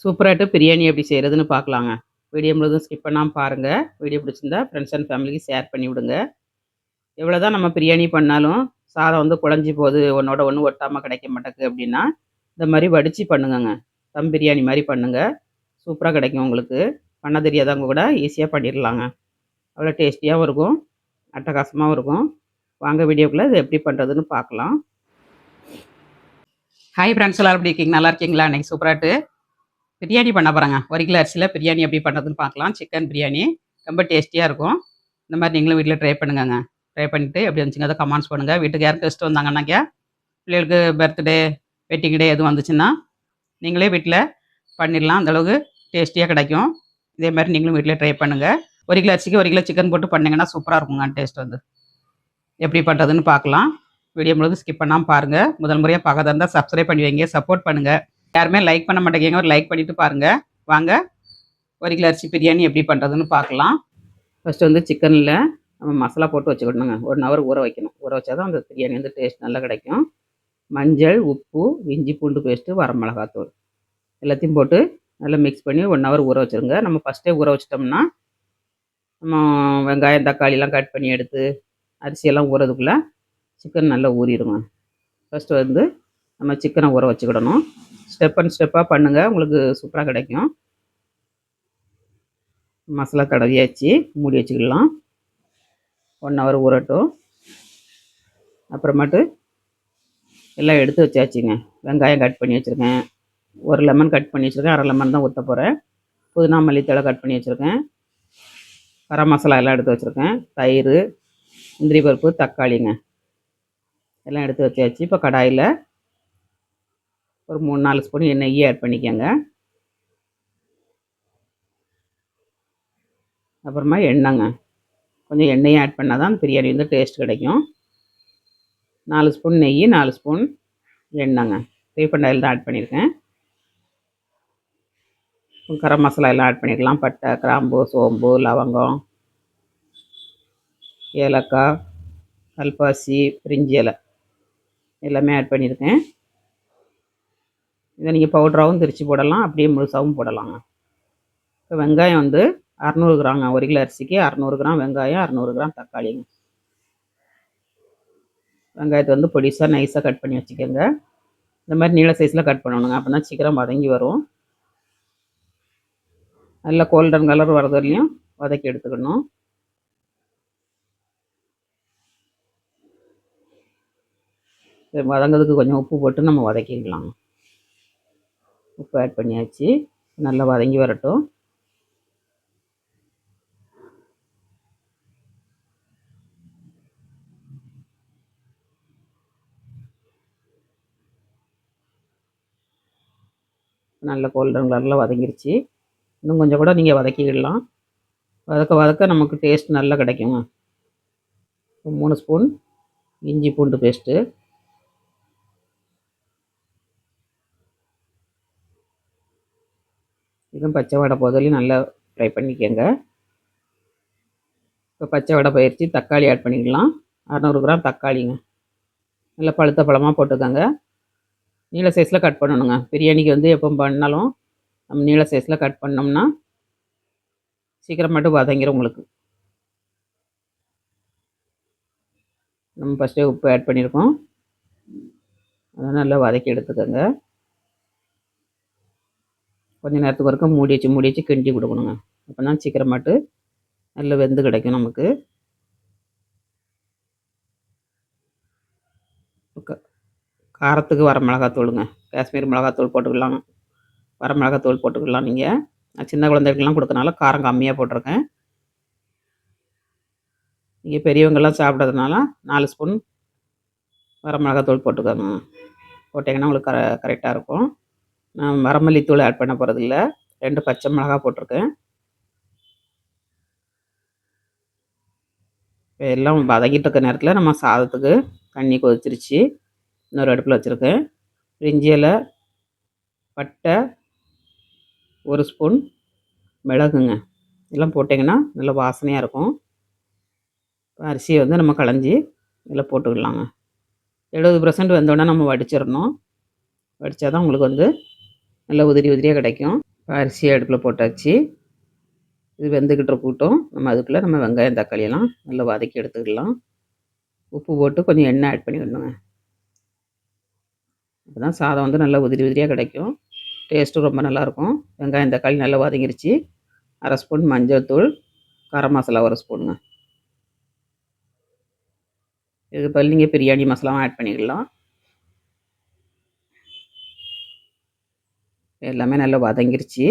சூப்பராட்டு பிரியாணி எப்படி செய்கிறதுன்னு பார்க்கலாங்க. வீடியோ முழுவதும் ஸ்கிப் பண்ணாமல் பாருங்கள். வீடியோ பிடிச்சிருந்தா ஃப்ரெண்ட்ஸ் அண்ட் ஃபேமிலிக்கு ஷேர் பண்ணி விடுங்க. எவ்வளோ தான் நம்ம பிரியாணி பண்ணாலும் சாதம் வந்து குழஞ்சி போகுது, ஒன்றோட ஒன்று ஒட்டாமல் கிடைக்க மாட்டேங்குது அப்படின்னா, இந்த மாதிரி வடித்து பண்ணுங்கங்க. தம் பிரியாணி மாதிரி பண்ணுங்கள். சூப்பராக கிடைக்கும் உங்களுக்கு. பண்ண தெரியாதவங்க கூட ஈஸியாக பண்ணிடலாங்க. அவ்வளோ டேஸ்டியாகவும் இருக்கும், அட்டகாசமாகவும் இருக்கும். வாங்க வீடியோக்குள்ளே இது எப்படி பண்ணுறதுன்னு பார்க்கலாம். ஹாய் ஃப்ரெண்ட்ஸ், எல்லோரும் எப்படி இருக்கீங்க? நல்லா இருக்கீங்களா? இன்றைக்கி சூப்பராட்டு பிரியாணி பண்ண போகிறேங்க. 1 கிலோ அரிசியில் பிரியாணி எப்படி பண்ணுறதுன்னு பார்க்கலாம். சிக்கன் பிரியாணி ரொம்ப டேஸ்டியாக இருக்கும். இந்த மாதிரி நீங்களும் வீட்டில் ட்ரை பண்ணுங்கங்க. ட்ரை பண்ணிவிட்டு எப்படி இருந்துச்சுங்க அதை கமெண்ட்ஸ் பண்ணுங்கள். வீட்டுக்கு யாரும் கெஸ்ட் வந்தாங்கன்னாக்கா, பிள்ளைகளுக்கு பர்த்டே வெட்டிங் டே எதுவும் வந்துச்சுன்னா நீங்களே வீட்டில் பண்ணிடலாம். அந்தளவுக்கு டேஸ்டியாக கிடைக்கும். இதே மாதிரி நீங்களும் வீட்டில் ட்ரை பண்ணுங்கள். 1 கிலோ அரிசிக்கு 1 கிலோ சிக்கன் போட்டு பண்ணிங்கன்னா சூப்பராக இருக்குங்க டேஸ்ட் வந்து. எப்படி பண்ணுறதுன்னு பார்க்கலாம். வீடியோ முழுவதும் ஸ்கிப் பண்ணாமல் பாருங்கள். முதல் முறையாக பார்க்கறதா இருந்தால் சப்ஸ்கிரைப் பண்ணி வைங்க, சப்போர்ட் பண்ணுங்கள். யாருமே லைக் பண்ண மாட்டேங்க, ஒரு லைக் பண்ணிவிட்டு பாருங்கள். வாங்க 1 கிலோ அரிசி பிரியாணி எப்படி பண்ணுறதுன்னு பார்க்கலாம். ஃபஸ்ட்டு வந்து சிக்கனில் நம்ம மசாலா போட்டு வச்சுக்கணுங்க. 1 ஹவர் ஊற வைக்கணும். ஊற வச்சா தான் அந்த பிரியாணி வந்து டேஸ்ட் நல்லா கிடைக்கும். மஞ்சள், உப்பு, இஞ்சி பூண்டு பேஸ்ட்டு, வரமிளகாத்தூள் எல்லாத்தையும் போட்டு நல்லா மிக்ஸ் பண்ணி 1 ஹவர் ஊற வச்சுருங்க. நம்ம ஃபஸ்ட்டே ஊற வச்சிட்டோம்னா நம்ம வெங்காயம் தக்காளிலாம் கட் பண்ணி எடுத்து அரிசியெல்லாம் ஊறதுக்குள்ளே சிக்கன் நல்லா ஊறிடுங்க. ஃபஸ்ட்டு வந்து நம்ம சிக்கனை ஊற வச்சுக்கிடணும். ஸ்டெப் அண்ட் ஸ்டெப்பாக பண்ணுங்கள், உங்களுக்கு சூப்பராக கிடைக்கும். மசாலா தடவியாச்சு, மூடி வச்சுக்கலாம். 1 ஹவர் ஊறட்டும். அப்புறமேட்டு எல்லாம் எடுத்து வச்சாச்சுங்க. வெங்காயம் கட் பண்ணி வச்சுருக்கேன், 1 லெமன் கட் பண்ணி வச்சுருக்கேன், 1/2 லெமன் தான் ஊற்ற போகிறேன். புதினா மல்லித்தழை கட் பண்ணி வச்சுருக்கேன். கரம் மசாலா எல்லாம் எடுத்து வச்சுருக்கேன். தயிர், முந்திரி பருப்பு, தக்காளிங்க எல்லாம் எடுத்து வச்சாச்சு. இப்போ கடாயில் ஒரு 3-4 ஸ்பூன் நெய்யை ஆட் பண்ணிக்கோங்க. அப்புறமா எண்ணெய்ங்க, கொஞ்சம் எண்ணெயும் ஆட் பண்ணால் தான் பிரியாணி வந்து டேஸ்ட் கிடைக்கும். 4 ஸ்பூன் நெய், 4 ஸ்பூன் எண்ணெய்ங்க. ரீஃபண்ட் ஆயில் தான் ஆட் பண்ணியிருக்கேன். கரம் மசாலா எல்லாம் ஆட் பண்ணிக்கலாம். பட்டை, கிராம்பு, சோம்பு, லவங்கம், ஏலக்காய், கல்பாசி, பிரிஞ்சி இலை எல்லாமே ஆட் பண்ணியிருக்கேன். இதை நீங்கள் பவுட்ராகவும் திரிச்சு போடலாம், அப்படியே முழுசாகவும் போடலாங்க. இப்போ வெங்காயம் வந்து 600 கிராங்க. 1 கிலோ அரிசிக்கு 600 கிராம் வெங்காயம், 600 கிராம் தக்காளிங்க. வெங்காயத்தை வந்து பொடிசாக நைஸாக கட் பண்ணி வச்சுக்கோங்க. இந்த மாதிரி நீள சைஸில் கட் பண்ணணுங்க, அப்போ தான் சீக்கிரம் வதங்கி வரும். நல்லா கோல்டன் கலர் வரது வரையும் வதக்கி எடுத்துக்கணும். வதங்கிறதுக்கு கொஞ்சம் உப்பு போட்டு நம்ம வதக்கிக்கலாம். உப்பு ஆட் பண்ணியாச்சு, நல்லா வதங்கி வரட்டும். நல்ல கோல்டன் கலரில் வதங்கிருச்சு. இன்னும் கொஞ்சம் கூட நீங்கள் வதக்கிடலாம். வதக்க வதக்க நமக்கு டேஸ்ட் நல்லா கிடைக்குங்க. 3 ஸ்பூன் இஞ்சி பூண்டு பேஸ்ட்டு, இதுவும் பச்சை வடை போதலையும் நல்லா ஃப்ரை பண்ணிக்கோங்க. இப்போ பச்சை வடை போயிடுச்சு. தக்காளி ஆட் பண்ணிக்கலாம். 600 கிராம் தக்காளிங்க, நல்லா பழுத்த பழமாக போட்டுக்கோங்க. நீள சைஸில் கட் பண்ணணுங்க. பிரியாணிக்கு வந்து எப்போ பண்ணாலும் நம்ம நீள சைஸில் கட் பண்ணோம்னா சீக்கிரம் மட்டும் வதங்கிடும் உங்களுக்கு. நம்ம ஃபஸ்ட்டே உப்பு ஆட் பண்ணியிருக்கோம், அதை நல்லா வதக்கி எடுத்துக்கோங்க. கொஞ்சம் நேரத்துக்கு வரைக்கும் மூடி வச்சு கிண்டி கொடுக்கணுங்க. அப்போ தான் சீக்கிரமாட்டு நல்லா வெந்து கிடைக்கும் நமக்கு. காரத்துக்கு வரமிளகாத்தூளுங்க, காஷ்மீர் மிளகாத்தூள் போட்டுக்கலாம், வரமிளகாத்தூள் போட்டுக்கலாம். நீங்கள் சின்ன குழந்தைகளுக்கெல்லாம் கொடுக்கறனால காரம் கம்மியாக போட்டிருக்கேன். நீங்கள் பெரியவங்கெல்லாம் சாப்பிட்றதுனால 4 ஸ்பூன் வரமிளகாத்தூள் போட்டுக்கோங்க. போட்டிங்கன்னா உங்களுக்கு கரெக்டாக இருக்கும். நான் வரமல்லித்தூள் ஆட் பண்ண போகிறதில்ல. 2 பச்சை மிளகா போட்டிருக்கேன். இப்போ எல்லாம் வதக்கிட்டு இருக்க நேரத்தில் நம்ம சாதத்துக்கு தண்ணி கொதிச்சிருச்சு. இன்னொரு அடுப்பில் வச்சுருக்கேன். பிரிஞ்சி இலை, பட்டை, 1 ஸ்பூன் மிளகுங்க இதெல்லாம் போட்டிங்கன்னா நல்லா வாசனையாக இருக்கும். அரிசியை வந்து நம்ம களைஞ்சி இதில் போட்டுக்கலாங்க. 70% வெந்தோடனே நம்ம வடிச்சிடணும். வடித்தா தான் உங்களுக்கு வந்து நல்லா உதிரி உதிரியாக கிடைக்கும். அரிசி அடுப்பில் போட்டாச்சு. இது வெந்துக்கிட்டு இருக்கட்டும். நம்ம அதுக்குள்ளே நம்ம வெங்காயம் தக்காளியெல்லாம் நல்லா வதக்கி எடுத்துக்கலாம். உப்பு போட்டு கொஞ்சம் எண்ணெய் ஆட் பண்ணிவிடணுங்க. அப்போ தான் சாதம் வந்து நல்லா உதிரி உதிரியாக கிடைக்கும். டேஸ்ட்டும் ரொம்ப நல்லாயிருக்கும். வெங்காயம் தக்காளி நல்லா வதங்கிருச்சு. 1/2 ஸ்பூன் மஞ்சள் தூள், கரம் மசாலா 1 ஸ்பூனுங்க. இதுக்கு பதில் நீங்கள் பிரியாணி மசாலாவும் ஆட் பண்ணிக்கலாம். எல்லாமே நல்லா வதங்கிருச்சு.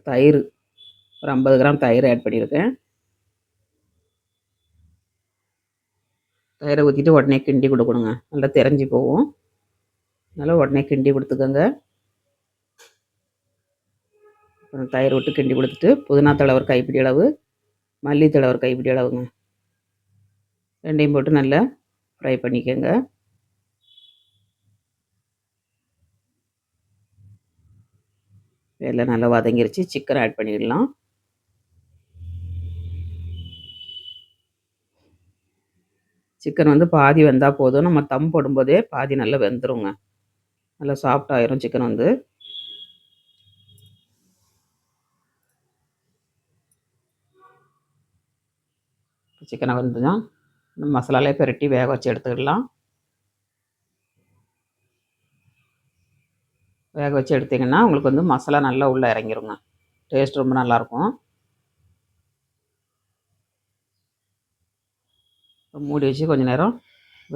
தயிர் ஒரு 50 கிராம் தயிர் ஆட் பண்ணியிருக்கேன். தயிரை ஊற்றிட்டு உடனே கிண்டி கொடுக்கணுங்க. நல்லா தெரிஞ்சு போகும். நல்லா உடனே கிண்டி கொடுத்துக்கோங்க. தயிர் விட்டு கிண்டி கொடுத்துட்டு புதினா தழை ஒரு கைப்பிடி அளவு, மல்லித்தழை ஒரு கைப்பிடி அளவுங்க. ரெண்டையும் போட்டு நல்லா ஃப்ரை பண்ணிக்கோங்க. எல்லாம் நல்லா வதங்கிருச்சு. சிக்கன் ஆட் பண்ணிடலாம். சிக்கன் வந்து பாதி வெந்தால் போதும். நம்ம தம் போடும்போதே பாதி நல்லா வெந்துருங்க. நல்லா சாஃப்ட் ஆயிரும் சிக்கன் வந்து. சிக்கனை வந்து தான் நம்ம மசாலாலே பெரட்டி வேக வச்சு எடுத்துக்கிடலாம். வேக வச்சு எடுத்திங்கன்னா உங்களுக்கு வந்து மசாலா நல்லா உள்ளே இறங்கிருங்க. டேஸ்ட் ரொம்ப நல்லாயிருக்கும். மூடி வச்சு கொஞ்சம் நேரம்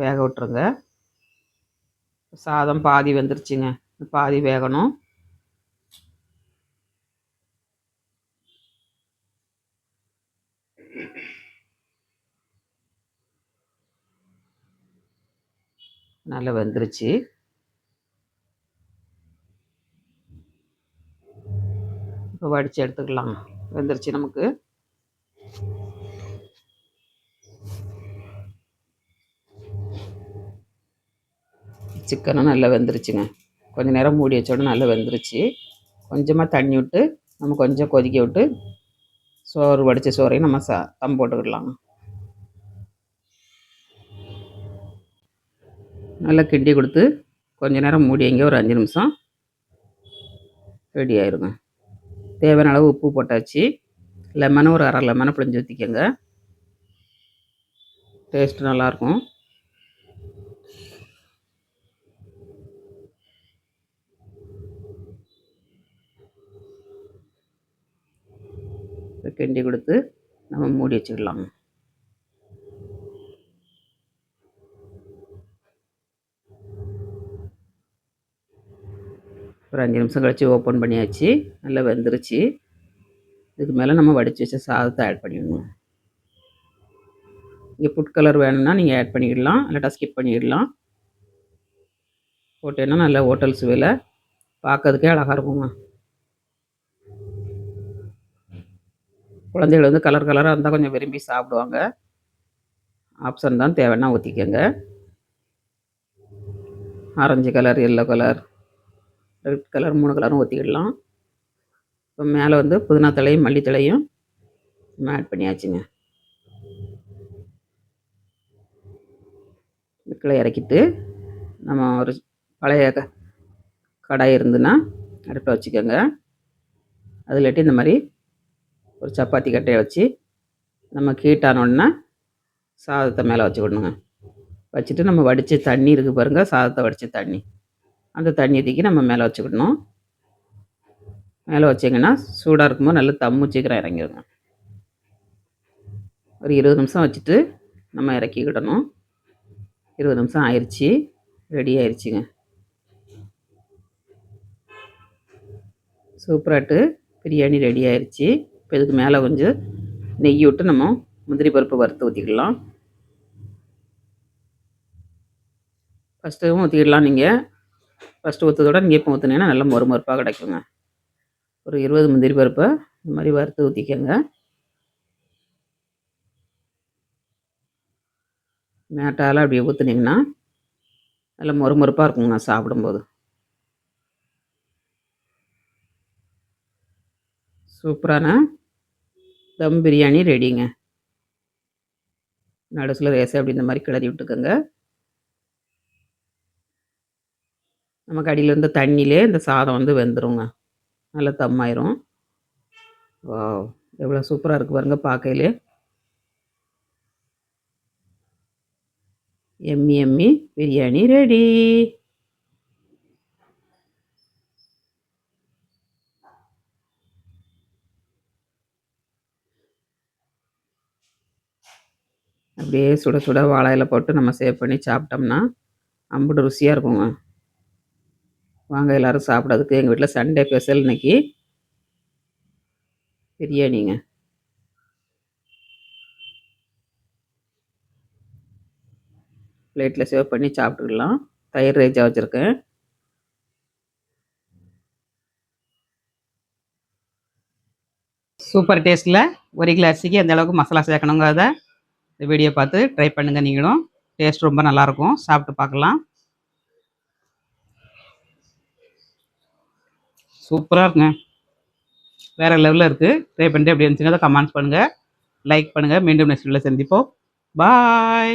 வேக விட்டுருங்க. சாதம் பாதி வெந்துருச்சுங்க. பாதி வேகணும். நல்லா வெந்துருச்சு. இப்போ வடித்து எடுத்துக்கலாம். வெந்துருச்சு நமக்கு. சிக்கனும் நல்லா வெந்துருச்சுங்க. கொஞ்சம் நேரம் மூடி வச்சோட நல்லா வெந்துருச்சு. கொஞ்சமாக தண்ணி விட்டு நம்ம கொஞ்சம் கொதிக்க விட்டு சோறு வடித்த சோறையும் நம்ம தம் போட்டுக்கிடலாம். நல்லா கிண்டி கொடுத்து கொஞ்சம் நேரம் மூடி வைங்க. ஒரு 5 நிமிஷம் ரெடி ஆயிருங்க. தேவையான அளவு உப்பு போட்டாச்சு. லெமனை ஒரு 1/2 லெமனை பிழிஞ்சு ஊற்றிக்கோங்க. டேஸ்ட்டு நல்லாயிருக்கும். கிண்டி கொடுத்து நம்ம மூடி வச்சுக்கலாம். ஒரு 5 நிமிஷம் கழித்து ஓப்பன் பண்ணியாச்சு. நல்லா வெந்துருச்சு. இதுக்கு மேலே நம்ம வடித்து வச்ச சாதத்தை ஆட் பண்ணிடணும். இங்கே ஃபுட் கலர் வேணும்னா நீங்கள் ஆட் பண்ணிக்கிடலாம். இல்லாட்டா ஸ்கிப் பண்ணிடலாம். போட்டேன்னா நல்லா ஹோட்டல் சுவையில் பார்க்கறதுக்கே அழகாக இருக்குங்க. குழந்தைகள் வந்து கலர் கலராக இருந்தால் கொஞ்சம் விரும்பி சாப்பிடுவாங்க. ஆப்ஷன் தான், தேவைன்னா ஊற்றிக்கோங்க. Orange colour, yellow colour, red colour 3 கலரும் ஊற்றிக்கிடலாம். இப்போ மேலே வந்து புதினா தழையும் மல்லித்தழையும் நம்ம ஆட் பண்ணியாச்சுங்க. இதுக்குள்ளே இறக்கிட்டு நம்ம ஒரு பழைய கடாய் இருந்துன்னா அடுப்பில் வச்சுக்கோங்க. அதில் இந்த மாதிரி ஒரு சப்பாத்தி கட்டையை வச்சு நம்ம ஹீட்டானோடனே சாதத்தை மேலே வச்சுக்கிடணுங்க. வச்சுட்டு நம்ம வடித்த தண்ணி இருக்குது பாருங்கள், சாதத்தை வடித்த தண்ணி, அந்த தண்ணி தூக்கி நம்ம மேலே வச்சுக்கிடணும். மேலே வச்சிங்கன்னா சூடாக இருக்கும்போது நல்லா தம்மு சீக்கிரம் இறங்கிடுங்க. ஒரு 20 நிமிஷம் வச்சுட்டு நம்ம இறக்கிக்கிடணும். 20 நிமிஷம் ஆயிடுச்சு. ரெடி ஆயிடுச்சுங்க. சூப்பராட்டு பிரியாணி ரெடி ஆயிடுச்சு. இப்போ இதுக்கு மேலே கொஞ்சம் நெய் விட்டு நம்ம முந்திரி பருப்பு வறுத்து ஊற்றிக்கலாம். ஃபஸ்ட்டும் ஊற்றிக்கிடலாம். நீங்கள் ஃபஸ்ட்டு ஊற்றதோட நீங்கள் இப்போ ஊற்றுனீங்கன்னா நல்லா மொறுமொறுப்பாக கிடைக்குங்க. ஒரு 20 முந்திரி பருப்பை இந்த மாதிரி வறுத்து ஊற்றிக்கோங்க. மேட்டால் அப்படி ஊற்றுனீங்கன்னா நல்லா மொறுமொறுப்பாக இருக்குங்க சாப்பிடும்போது. சூப்பரான தம் பிரியாணி ரெடிங்க. நடுசில் ரேசை அப்படி இந்த மாதிரி கிளறி விட்டுக்கோங்க. நமக்கு அடியில் இருந்த தண்ணியிலே இந்த சாதம் வந்து வெந்துருங்க. நல்லா தம் ஆயிரும். வாவ்! எவ்வளோ சூப்பரா இருக்கு பாருங்க பார்க்கையிலே. எம்மி எம்மி பிரியாணி ரெடி. அப்படியே சுட சுட வாழை இலை போட்டு நம்ம சேவ் பண்ணி சாப்பிட்டோம்னா, அம்புட்டு ருசியா இருக்குங்க. வாங்க எல்லாரும் சாப்பிடறதுக்கு. எங்க வீட்ல சண்டே ஸ்பெஷல் இன்னைக்கு. பிரியாணிங்க. பிளேட்ல சேவ் பண்ணி சாப்பிட்டுக்கலாம். தயிர் ரைத்தா வச்சிருக்கேன். சூப்பர் டேஸ்ட்ல 1 கிலோ அரிசிக்கு எந்த அளவுக்கு மசாலா சேர்க்கணுங்கிறத இந்த வீடியோ பார்த்து ட்ரை பண்ணுங்க நீங்களும். டேஸ்ட் ரொம்ப நல்லாயிருக்கும். சாப்பிட்டு பார்க்கலாம். சூப்பரா இருக்குங்க. வேற லெவல்ல இருக்கு. ட்ரை பண்ணிட்டு எப்படி இருந்துச்சுங்கிறத கமெண்ட்ஸ் பண்ணுங்க. லைக் பண்ணுங்க. மீண்டும் நெக்ஸ்ட் வீடியோல சந்திப்போம். பாய்.